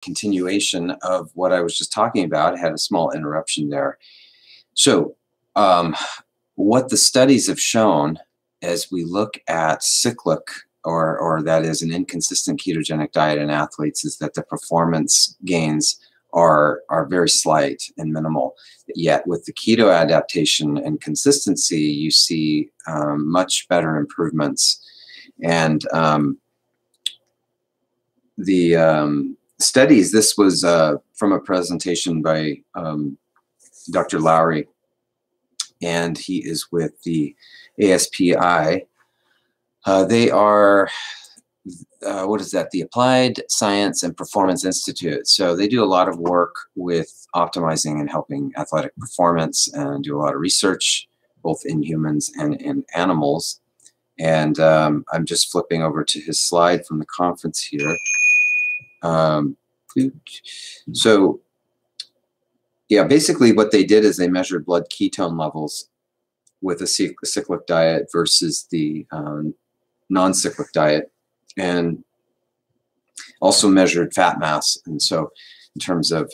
continuation of what I was just talking about. I had a small interruption there. So what the studies have shown as we look at cyclic, or that is an inconsistent ketogenic diet in athletes, is that the performance gains are very slight and minimal. Yet with the keto adaptation and consistency, you see much better improvements. And the studies, this was from a presentation by Dr. Lowry, and he is with the ASPI. They are, what is that? The Applied Science and Performance Institute. So they do a lot of work with optimizing and helping athletic performance and do a lot of research, both in humans and in animals. And I'm just flipping over to his slide from the conference here. So yeah, basically what they did is they measured blood ketone levels with a cyclic diet versus the non-cyclic diet, and also measured fat mass. And so in terms of,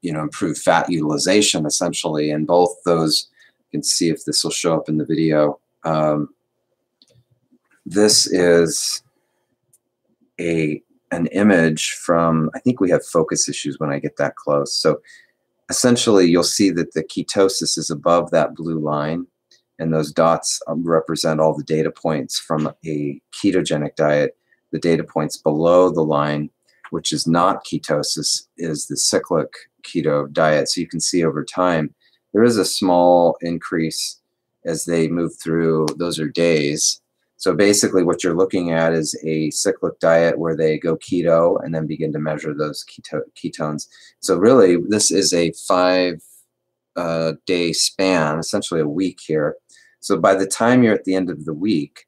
improved fat utilization, essentially, and both those, you can see if this will show up in the video. This is an image from, I think we have focus issues when I get that close. So essentially, you'll see that the ketosis is above that blue line, and those dots represent all the data points from a ketogenic diet. The data points below the line, which is not ketosis, is the cyclic keto diet. So you can see over time, there is a small increase as they move through. Those are days. So basically what you're looking at is a cyclic diet where they go keto and then begin to measure those ketones. So really, this is a 5-day span, essentially a week here. So by the time you're at the end of the week,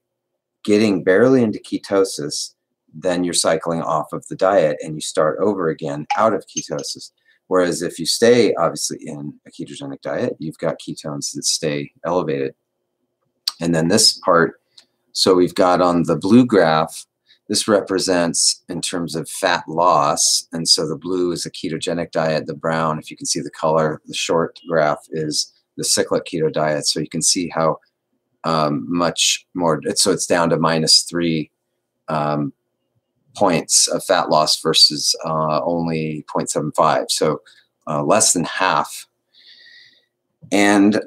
getting barely into ketosis, then you're cycling off of the diet and you start over again out of ketosis. Whereas if you stay, obviously, in a ketogenic diet, you've got ketones that stay elevated. And then this part, so we've got on the blue graph, this represents in terms of fat loss. And so the blue is a ketogenic diet. The brown, if you can see the color, the short graph is the cyclic keto diet. So you can see how much more, so it's down to -3 points of fat loss versus only 0.75. So less than half. And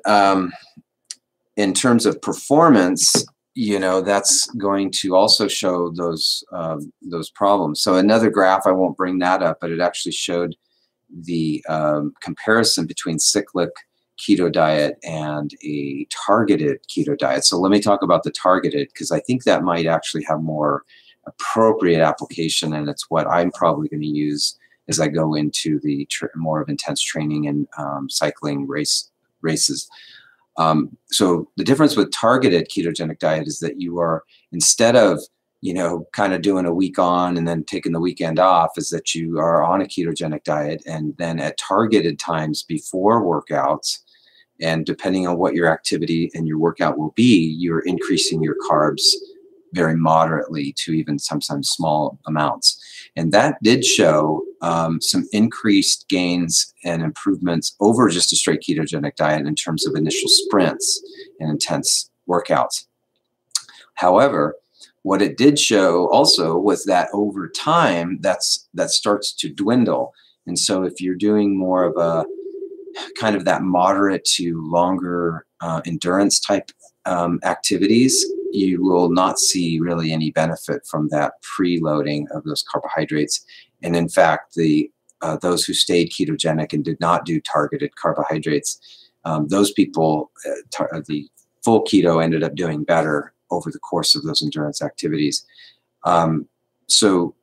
in terms of performance, that's going to also show those problems. So another graph, I won't bring that up, but it actually showed the comparison between cyclic keto diet and a targeted keto diet. So let me talk about the targeted, because I think that might actually have more appropriate application, and it's what I'm probably going to use as I go into the more of intense training and cycling races. So the difference with targeted ketogenic diet is that you are, instead of, kind of doing a week on and then taking the weekend off, is that you are on a ketogenic diet, and then at targeted times before workouts, and depending on what your activity and your workout will be, you're increasing your carbs very moderately to even sometimes small amounts. And that did show some increased gains and improvements over just a straight ketogenic diet in terms of initial sprints and intense workouts. However, what it did show also was that over time, that starts to dwindle. And so if you're doing more of a kind of that moderate to longer endurance type activities, you will not see really any benefit from that preloading of those carbohydrates. And in fact, those who stayed ketogenic and did not do targeted carbohydrates, those people, the full keto ended up doing better over the course of those endurance activities. So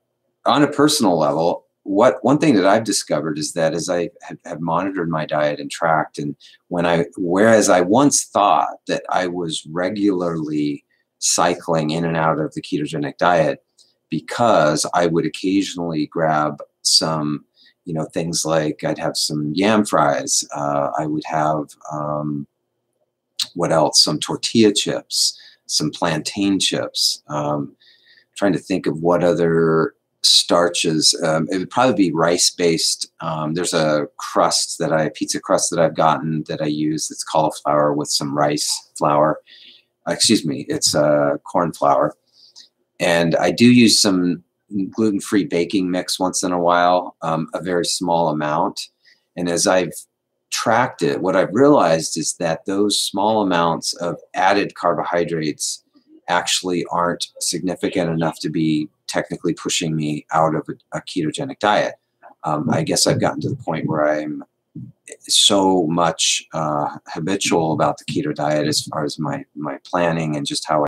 on a personal level, one thing that I've discovered is that as I have monitored my diet and tracked, and whereas I once thought that I was regularly cycling in and out of the ketogenic diet because I would occasionally grab some, things like I'd have some yam fries. I would have, what else? Some tortilla chips, some plantain chips. Trying to think of what other starches. It would probably be rice-based. There's a pizza crust that I've gotten that I use. It's cauliflower with some rice flour. Excuse me, it's corn flour. And I do use some gluten-free baking mix once in a while, a very small amount. And as I've tracked it, what I've realized is that those small amounts of added carbohydrates actually aren't significant enough to be technically pushing me out of a ketogenic diet. I guess I've gotten to the point where I'm so much habitual about the keto diet as far as my planning and just how